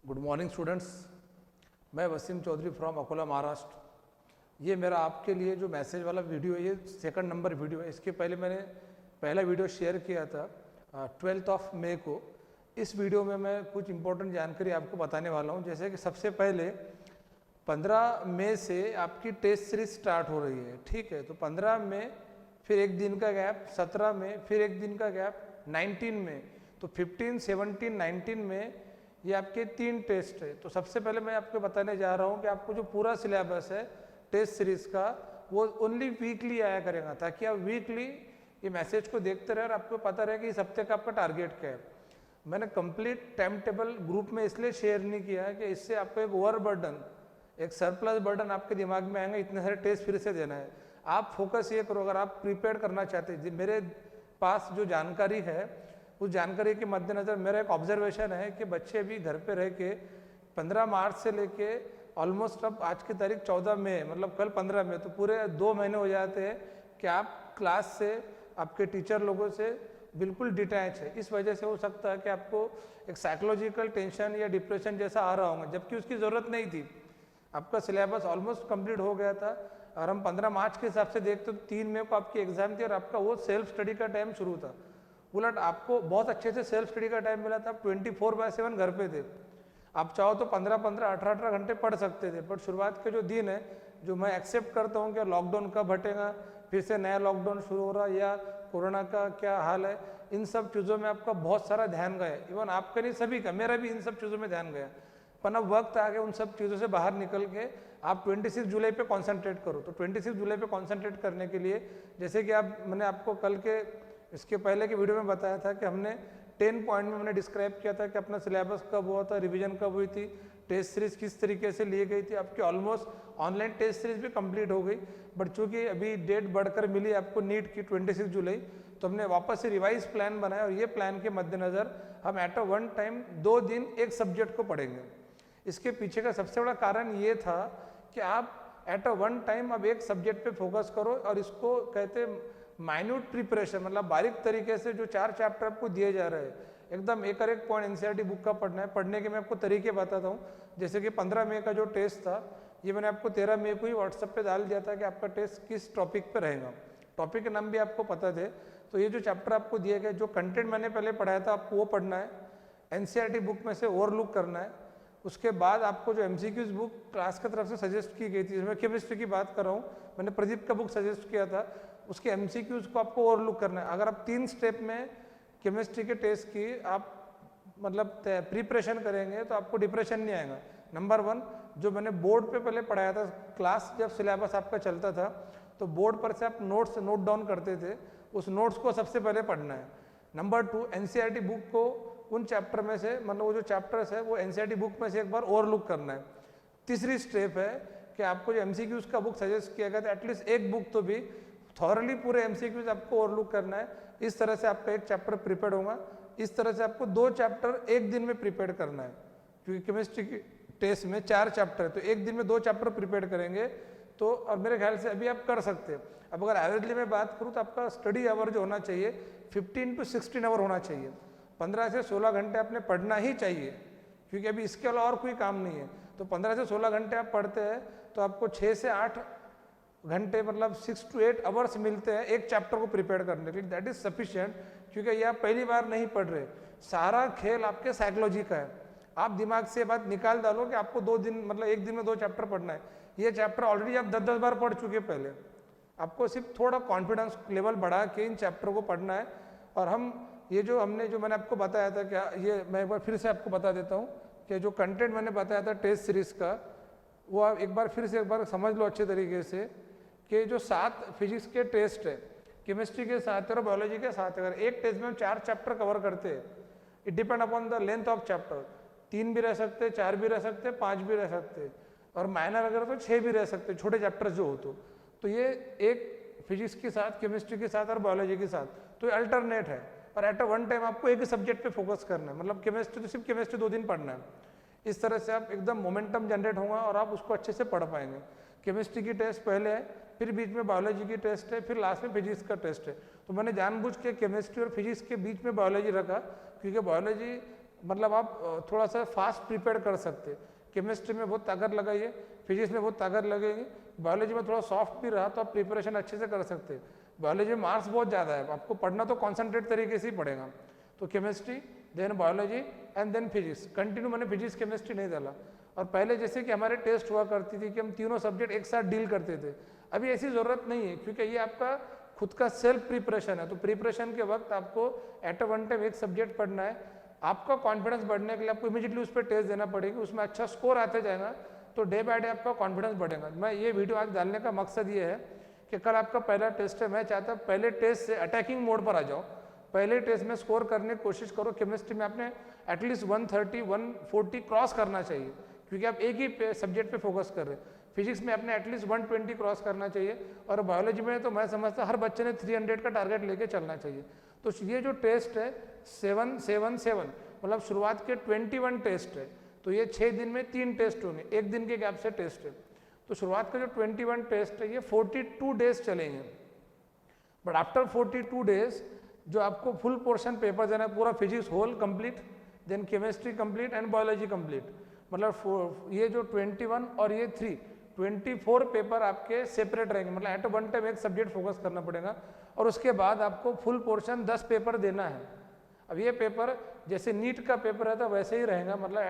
Good morning students. मैं Wasim Chaudhary from Akola Maharashtra. ये मेरा आपके लिए जो मैसेज वाला वीडियो है, ये सेकंड नंबर वीडियो है। इसके पहले मैंने पहला वीडियो शेयर किया था 12 मई को। इस वीडियो में मैं कुछ इंपॉर्टेंट जानकारी आपको बताने वाला हूँ। जैसे कि सबसे पहले 15 मई से आपकी टेस्ट सीरीज स्टार्ट हो रही है, ठीक है। तो 15 मई फिर एक दिन का गैप, 17 मई फिर एक दिन का गैप, 19 मई, तो 15, 17, 19 में ये आपके 3 टेस्ट है। तो सबसे पहले मैं आपको बताने जा रहा हूँ कि आपको जो पूरा सिलेबस है टेस्ट सीरीज का वो ओनली वीकली आया करेगा, ताकि आप वीकली ये मैसेज को देखते रहे और आपको पता रहे कि इस हफ्ते का आपका टारगेट क्या है। मैंने कंप्लीट टाइम टेबल ग्रुप में इसलिए शेयर नहीं किया है कि इससे आपको एक ओवर बर्डन, एक सरप्लस बर्डन आपके दिमाग में आएंगे, इतने सारे टेस्ट फिर से देना है। आप फोकस ये करो, अगर आप प्रिपेयर करना चाहते हैं, मेरे पास जो जानकारी है उस जानकारी के मद्देनजर मेरा एक ऑब्जर्वेशन है कि बच्चे भी घर पे रह के 15 मार्च से लेके ऑलमोस्ट अब आज की तारीख 14 मई, मतलब कल 15 मई, तो पूरे 2 महीने हो जाते हैं कि आप क्लास से, आपके टीचर लोगों से बिल्कुल डिटैच है। इस वजह से हो सकता है कि आपको एक साइकोलॉजिकल टेंशन या डिप्रेशन जैसा आ रहा होगा, जबकि उसकी ज़रूरत नहीं थी। आपका सिलेबस ऑलमोस्ट कंप्लीट हो गया था और हम 15 मार्च के हिसाब से देखते तो 3 मई को आपकी एग्जाम थी और आपका वो सेल्फ स्टडी का टाइम शुरू था। उलट आपको बहुत अच्छे से सेल्फ स्टडी का टाइम मिला था, आप 24/7 घर पे थे। आप चाहो तो 15-15, 18-18 घंटे पढ़ सकते थे। बट शुरुआत के जो दिन है, जो मैं एक्सेप्ट करता हूँ कि लॉकडाउन कब हटेगा, फिर से नया लॉकडाउन शुरू हो रहा है या कोरोना का क्या हाल है, इन सब चीज़ों में आपका बहुत सारा ध्यान गया। इवन आपका नहीं, सभी का, मेरा भी इन सब चीज़ों में ध्यान गया। पर अब वक्त आ गया उन सब चीज़ों से बाहर निकल के आप 26 जुलाई पे कॉन्सेंट्रेट करो। तो 26 जुलाई पे कॉन्सेंट्रेट करने के लिए, जैसे कि मैंने आपको कल के इसके पहले के वीडियो में बताया था कि हमने 10 पॉइंट में मैंने डिस्क्राइब किया था कि अपना सिलेबस कब हुआ था, रिवीजन कब हुई थी, टेस्ट सीरीज किस तरीके से ली गई थी। आपकी ऑलमोस्ट ऑनलाइन टेस्ट सीरीज भी कंप्लीट हो गई। बट चूंकि अभी डेट बढ़कर मिली आपको नीट की 26 जुलाई, तो हमने वापस से रिवाइज प्लान बनाया और ये प्लान के मद्देनजर हम एट अ वन टाइम 2 दिन एक सब्जेक्ट को पढ़ेंगे। इसके पीछे का सबसे बड़ा कारण ये था कि आप एट अ वन टाइम अब एक सब्जेक्ट पे फोकस करो और इसको कहते माइन्यूट प्रिपरेशन, मतलब बारीक तरीके से जो 4 चैप्टर आपको दिए जा रहे हैं, एकदम एक पॉइंट एनसीईआरटी बुक का पढ़ना है। पढ़ने के मैं आपको तरीके बताता हूँ। जैसे कि 15 मई का जो टेस्ट था, ये मैंने आपको 13 मई को ही व्हाट्सएप पे डाल दिया था कि आपका टेस्ट किस टॉपिक पे रहेगा। टॉपिक के नाम भी आपको पता थे। तो ये जो चैप्टर आपको दिए गए, जो कंटेंट मैंने पहले पढ़ाया था, आपको वो पढ़ना है। एनसीईआरटी बुक में से ओवरलुक करना है। उसके बाद आपको जो एमसीक्यूज बुक क्लास की तरफ से सजेस्ट की गई थी, जिसमें केमिस्ट्री की बात कर रहा हूँ, मैंने प्रदीप का बुक सजेस्ट किया था, उसके एमसीक्यूज को आपको ओवरलुक करना है। अगर आप 3 स्टेप में केमिस्ट्री के टेस्ट की आप मतलब प्रिपरेशन करेंगे तो आपको डिप्रेशन नहीं आएगा। नंबर 1, जो मैंने बोर्ड पे पहले पढ़ाया था, क्लास जब सिलेबस आपका चलता था तो बोर्ड पर से आप नोट डाउन करते थे, उस नोट्स को सबसे पहले पढ़ना है। नंबर 2, एनसीईआरटी बुक को उन चैप्टर में से, मतलब वो जो चैप्टर्स है वो एनसीईआरटी बुक में से एक बार ओवरलुक करना है। तीसरी स्टेप है कि आपको जो एमसीक्यूज का बुक सजेस्ट किया गया था, एटलीस्ट एक बुक तो भी थॉरली पूरे एमसीक्यूज आपको ओवरलुक करना है। इस तरह से आपका एक चैप्टर प्रिपेयर होगा। इस तरह से आपको 2 चैप्टर एक दिन में प्रिपेयर करना है, क्योंकि केमिस्ट्री की टेस्ट में 4 चैप्टर है, तो एक दिन में 2 चैप्टर प्रिपेयर करेंगे तो, और मेरे ख्याल से अभी आप कर सकते हैं। अब अगर एवरेजली मैं बात करूँ तो आपका स्टडी आवर जो होना चाहिए 15 to 16 आवर होना चाहिए। 15 से 16 घंटे आपने पढ़ना ही चाहिए, क्योंकि अभी इसके अलावा और कोई काम नहीं है। तो 15 से 16 घंटे आप पढ़ते हैं तो आपको 6 से 8 घंटे, मतलब 6 to 8 आवर्स मिलते हैं एक चैप्टर को प्रिपेयर करने के लिए। दैट इज सफिशिएंट, क्योंकि ये आप पहली बार नहीं पढ़ रहे। सारा खेल आपके साइकोलॉजी का है। आप दिमाग से बात निकाल डालो कि आपको 2 दिन, मतलब एक दिन में 2 चैप्टर पढ़ना है। ये चैप्टर ऑलरेडी आप 10-10 बार पढ़ चुके पहले। आपको सिर्फ थोड़ा कॉन्फिडेंस लेवल बढ़ा के इन चैप्टर को पढ़ना है। और हम ये जो मैंने आपको बताया था, क्या ये मैं एक बार फिर से आपको बता देता हूँ कि जो कंटेंट मैंने बताया था टेस्ट सीरीज का, वो आप एक बार समझ लो अच्छे तरीके से कि जो 7 फिजिक्स के टेस्ट है, केमिस्ट्री के साथ और बायोलॉजी के साथ, अगर एक टेस्ट में हम 4 चैप्टर कवर करते हैं, it depend upon the length of chapter. 3 भी रह सकते, 4 भी रह सकते, 5 भी रह सकते, और माइनर अगर तो 6 भी रह सकते, छोटे चैप्टर जो हो तो ये एक फिजिक्स के साथ, केमिस्ट्री के साथ और बायोलॉजी के साथ, तो ये अल्टरनेट है। और एट अ वन टाइम आपको एक ही सब्जेक्ट पे फोकस करना है, मतलब केमिस्ट्री तो सिर्फ केमिस्ट्री 2 दिन पढ़ना है। इस तरह से आप एकदम मोमेंटम जनरेट होगा और आप उसको अच्छे से पढ़ पाएंगे। केमिस्ट्री की टेस्ट पहले है, फिर बीच में बायोलॉजी की टेस्ट है, फिर लास्ट में फिजिक्स का टेस्ट है। तो मैंने जानबूझ के केमिस्ट्री और फिजिक्स के बीच में बायोलॉजी रखा, क्योंकि बायोलॉजी मतलब आप थोड़ा सा फास्ट प्रिपेयर कर सकते। केमिस्ट्री में बहुत ताकत लगाइए, फिजिक्स में बहुत ताकत लगेगी, बायोलॉजी में थोड़ा सॉफ्ट भी रहा तो आप प्रिपरेशन अच्छे से कर सकते। बायोलॉजी में मार्क्स बहुत ज़्यादा है, आपको पढ़ना तो कॉन्सेंट्रेट तरीके से ही पड़ेगा। तो chemistry, then biology and then physics. Continue मैंने फिजिक्स केमिस्ट्री नहीं डाला। और पहले जैसे कि हमारे टेस्ट हुआ करती थी कि हम तीनों सब्जेक्ट एक साथ डील करते थे, अभी ऐसी ज़रूरत नहीं है, क्योंकि ये आपका खुद का सेल्फ प्रिपरेशन है। तो प्रिपरेशन के वक्त आपको एट अ वन टाइम एक सब्जेक्ट पढ़ना है। आपका कॉन्फिडेंस बढ़ने के लिए आपको इमीडिएटली उस पर टेस्ट देना पड़ेगा, उसमें अच्छा स्कोर आते जाएगा तो डे बाय डे आपका कॉन्फिडेंस बढ़ेगा। मैं ये वीडियो आज डालने का मकसद ये है कि कल आपका पहला टेस्ट है, मैं चाहता पहले टेस्ट से अटैकिंग मोड पर आ जाओ, पहले टेस्ट में स्कोर करने की कोशिश करो। केमिस्ट्री में आपने एटलीस्ट 130 140 क्रॉस करना चाहिए, क्योंकि आप एक ही सब्जेक्ट पे फोकस कर रहे हैं। फिजिक्स में आपने एटलीस्ट 120 क्रॉस करना चाहिए, और बायोलॉजी में तो मैं समझता हर बच्चे ने 300 का टारगेट लेके चलना चाहिए। तो ये जो टेस्ट है 7-7-7 मतलब शुरुआत के 21 टेस्ट है, तो ये 6 दिन में 3 टेस्ट होंगे, एक दिन के गैप से टेस्ट है। तो शुरुआत का जो 21 टेस्ट है ये 42 डेज चलेंगे। बट आफ्टर 42 डेज जो आपको फुल पोर्शन पेपर देना है, पूरा physics whole complete, then chemistry complete and biology complete, मतलब ये जो 21 और ये 24 पेपर आपके सेपरेट रहेंगे, मतलब एट वन टाइम एक सब्जेक्ट फोकस करना पड़ेगा। और उसके बाद आपको फुल पोर्शन 10 पेपर देना है। अब ये पेपर जैसे नीट का पेपर है तो वैसे ही रहेगा, मतलब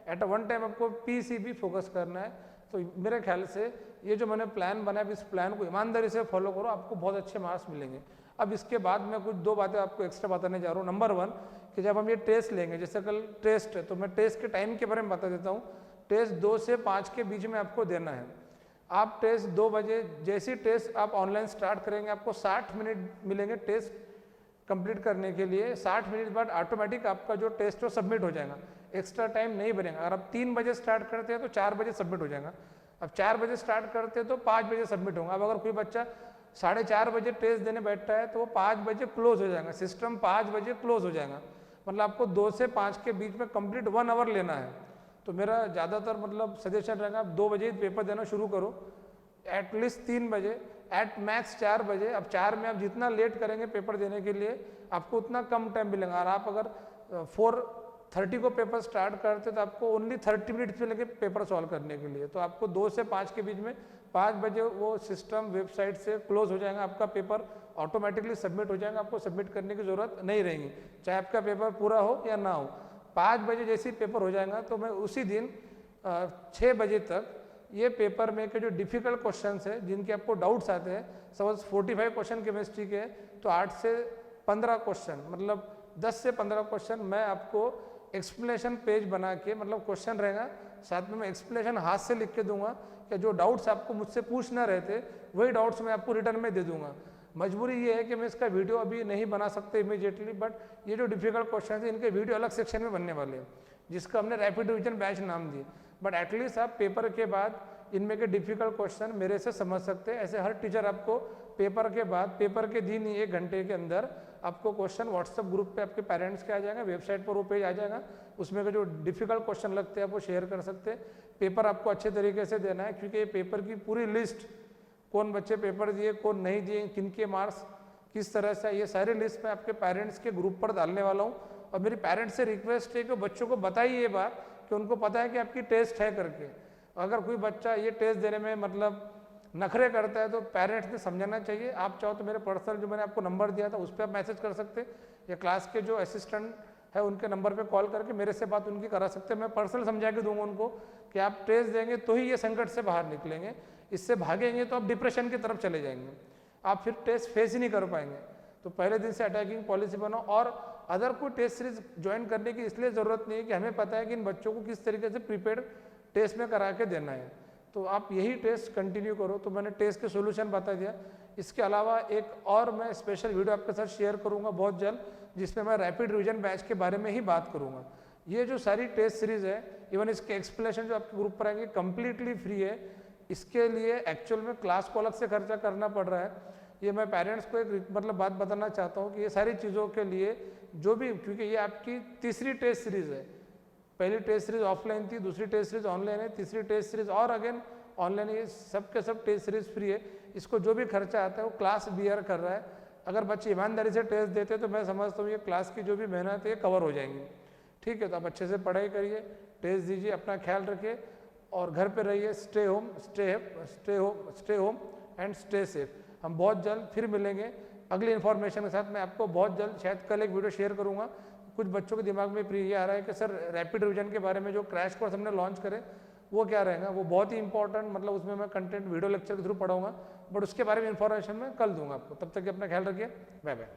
एट वन टाइम आपको पीसीबी फोकस करना है। तो मेरे ख्याल से ये जो मैंने प्लान बनाया, इस प्लान को ईमानदारी से फॉलो करो, आपको बहुत अच्छे मार्क्स मिलेंगे। अब इसके बाद मैं कुछ 2 बातें आपको एक्स्ट्रा बताने जा रहा हूँ। नंबर 1 कि जब हम ये टेस्ट लेंगे, जैसे कल टेस्ट है तो मैं टेस्ट के टाइम के बारे में बता देता हूँ। टेस्ट 2 से 5 के बीच में आपको देना है। आप टेस्ट 2 बजे जैसे टेस्ट आप ऑनलाइन स्टार्ट करेंगे, आपको 60 मिनट मिलेंगे टेस्ट कंप्लीट करने के लिए। 60 मिनट बाद ऑटोमेटिक आपका जो टेस्ट है सबमिट हो जाएगा, एक्स्ट्रा टाइम नहीं बनेगा। अगर आप 3 बजे स्टार्ट करते हैं तो 4 बजे सबमिट हो जाएगा। अब 4 बजे स्टार्ट करते हैं तो 5 बजे सबमिट होगा। अब अगर कोई बच्चा 4:30 बजे टेस्ट देने बैठता है तो वो 5 बजे क्लोज हो जाएगा, सिस्टम 5 बजे क्लोज हो जाएगा। मतलब आपको 2 से 5 के बीच में कंप्लीट 1 आवर लेना है। तो मेरा ज़्यादातर मतलब सजेशन रहेगा, आप 2 बजे पेपर देना शुरू करो, एटलीस्ट 3 बजे, एट मैक्स 4 बजे। अब 4 में आप जितना लेट करेंगे पेपर देने के लिए आपको उतना कम टाइम मिलेगा। और आप अगर 4:30 को पेपर स्टार्ट करते तो आपको ओनली 30 मिनट मिलेंगे पेपर सॉल्व करने के लिए। तो आपको 2 से 5 के बीच में 5 बजे वो सिस्टम वेबसाइट से क्लोज हो जाएगा, आपका पेपर ऑटोमेटिकली सबमिट हो जाएगा, आपको सबमिट करने की ज़रूरत नहीं रहेगी, चाहे आपका पेपर पूरा हो या ना हो। 5 बजे जैसे ही पेपर हो जाएगा तो मैं उसी दिन 6 बजे तक ये पेपर में के जो डिफ़िकल्ट क्वेश्चंस है जिनके आपको डाउट्स आते हैं, सपोज 45 क्वेश्चन केमिस्ट्री के, तो 8 से 15 क्वेश्चन मतलब 10 से 15 क्वेश्चन मैं आपको एक्सप्लेनेशन पेज बना के, मतलब क्वेश्चन रहेगा साथ में मैं एक्सप्लेनेशन हाथ से लिख के दूंगा कि जो डाउट्स आपको मुझसे पूछना रहते वही डाउट्स मैं आपको रिटर्न में दे दूंगा। मजबूरी ये है कि मैं इसका वीडियो अभी नहीं बना सकते इमीडिएटली, बट ये जो डिफिकल्ट क्वेश्चन है इनके वीडियो अलग सेक्शन में बनने वाले हैं, जिसका हमने रैपिड रिवीजन बैच नाम दिए। बट एटलीस्ट आप पेपर के बाद इनमें के डिफिकल्ट क्वेश्चन मेरे से समझ सकते हैं। ऐसे हर टीचर आपको पेपर के बाद, पेपर के दिन ही 1 घंटे के अंदर आपको क्वेश्चन व्हाट्सएप ग्रुप पे आपके पेरेंट्स के आ जाएगा, वेबसाइट पर वो पेज आ जाएगा, उसमें के जो डिफिकल्ट क्वेश्चन लगते हैं आप वो शेयर कर सकते हैं। पेपर आपको अच्छे तरीके से देना है, क्योंकि ये पेपर की पूरी लिस्ट, कौन बच्चे पेपर दिए, कौन नहीं दिए, किन के मार्क्स किस तरह से, ये सारी लिस्ट मैं आपके पेरेंट्स के ग्रुप पर डालने वाला हूँ। और मेरी पेरेंट्स से रिक्वेस्ट है कि बच्चों को बताइए ये बात कि उनको पता है कि आपकी टेस्ट है करके। अगर कोई बच्चा ये टेस्ट देने में मतलब नखरे करता है तो पेरेंट्स ने समझाना चाहिए। आप चाहो तो मेरे पर्सनल जो मैंने आपको नंबर दिया था उस पर आप मैसेज कर सकते, या क्लास के जो असिस्टेंट है उनके नंबर पे कॉल करके मेरे से बात उनकी करा सकते हैं। मैं पर्सनल समझा के दूंगा उनको कि आप टेस्ट देंगे तो ही ये संकट से बाहर निकलेंगे, इससे भागेंगे तो आप डिप्रेशन की तरफ चले जाएंगे, आप फिर टेस्ट फेस ही नहीं कर पाएंगे। तो पहले दिन से अटैकिंग पॉलिसी बनाओ। और अदर कोई टेस्ट सीरीज ज्वाइन करने की इसलिए ज़रूरत नहीं है कि हमें पता है कि इन बच्चों को किस तरीके से प्रिपेयर टेस्ट में करा के देना है, तो आप यही टेस्ट कंटिन्यू करो। तो मैंने टेस्ट के सॉल्यूशन बता दिया। इसके अलावा एक और मैं स्पेशल वीडियो आपके साथ शेयर करूंगा बहुत जल्द, जिसमें मैं रैपिड रिवीजन बैच के बारे में ही बात करूंगा। ये जो सारी टेस्ट सीरीज है, इवन इसके एक्सप्लेनेशन जो आपके ग्रुप पर आएंगे कंप्लीटली फ्री है। इसके लिए एक्चुअल में क्लास को अलग से खर्चा करना पड़ रहा है। ये मैं पेरेंट्स को एक मतलब बात बताना चाहता हूँ कि ये सारी चीज़ों के लिए जो भी, क्योंकि ये आपकी तीसरी टेस्ट सीरीज है, पहली टेस्ट सीरीज ऑफलाइन थी, दूसरी टेस्ट सीरीज ऑनलाइन है, तीसरी टेस्ट सीरीज और अगेन ऑनलाइन, ये सब के सब टेस्ट सीरीज फ्री है। इसको जो भी खर्चा आता है वो क्लास बियर कर रहा है। अगर बच्चे ईमानदारी से टेस्ट देते तो मैं समझता हूँ ये क्लास की जो भी मेहनत है कवर हो जाएंगी, ठीक है, तो आप अच्छे से पढ़ाई करिए, टेस्ट दीजिए, अपना ख्याल रखिए और घर पे रहिए। Stay home, stay home and stay safe. हम बहुत जल्द फिर मिलेंगे अगली इन्फॉर्मेशन के साथ। मैं आपको बहुत जल्द, शायद कल एक वीडियो शेयर करूंगा। कुछ बच्चों के दिमाग में ये आ रहा है कि सर रैपिड रिवीजन के बारे में जो क्रैश कोर्स हमने लॉन्च करे वो क्या रहेगा, वो बहुत ही इंपॉर्टेंट, मतलब उसमें मैं कंटेंट वीडियो लेक्चर के थ्रू पढ़ाऊंगा, बट उसके बारे में इन्फॉर्मेशन मैं कल दूंगा आपको। तब तक अपना ख्याल रखिए, बाय बाय।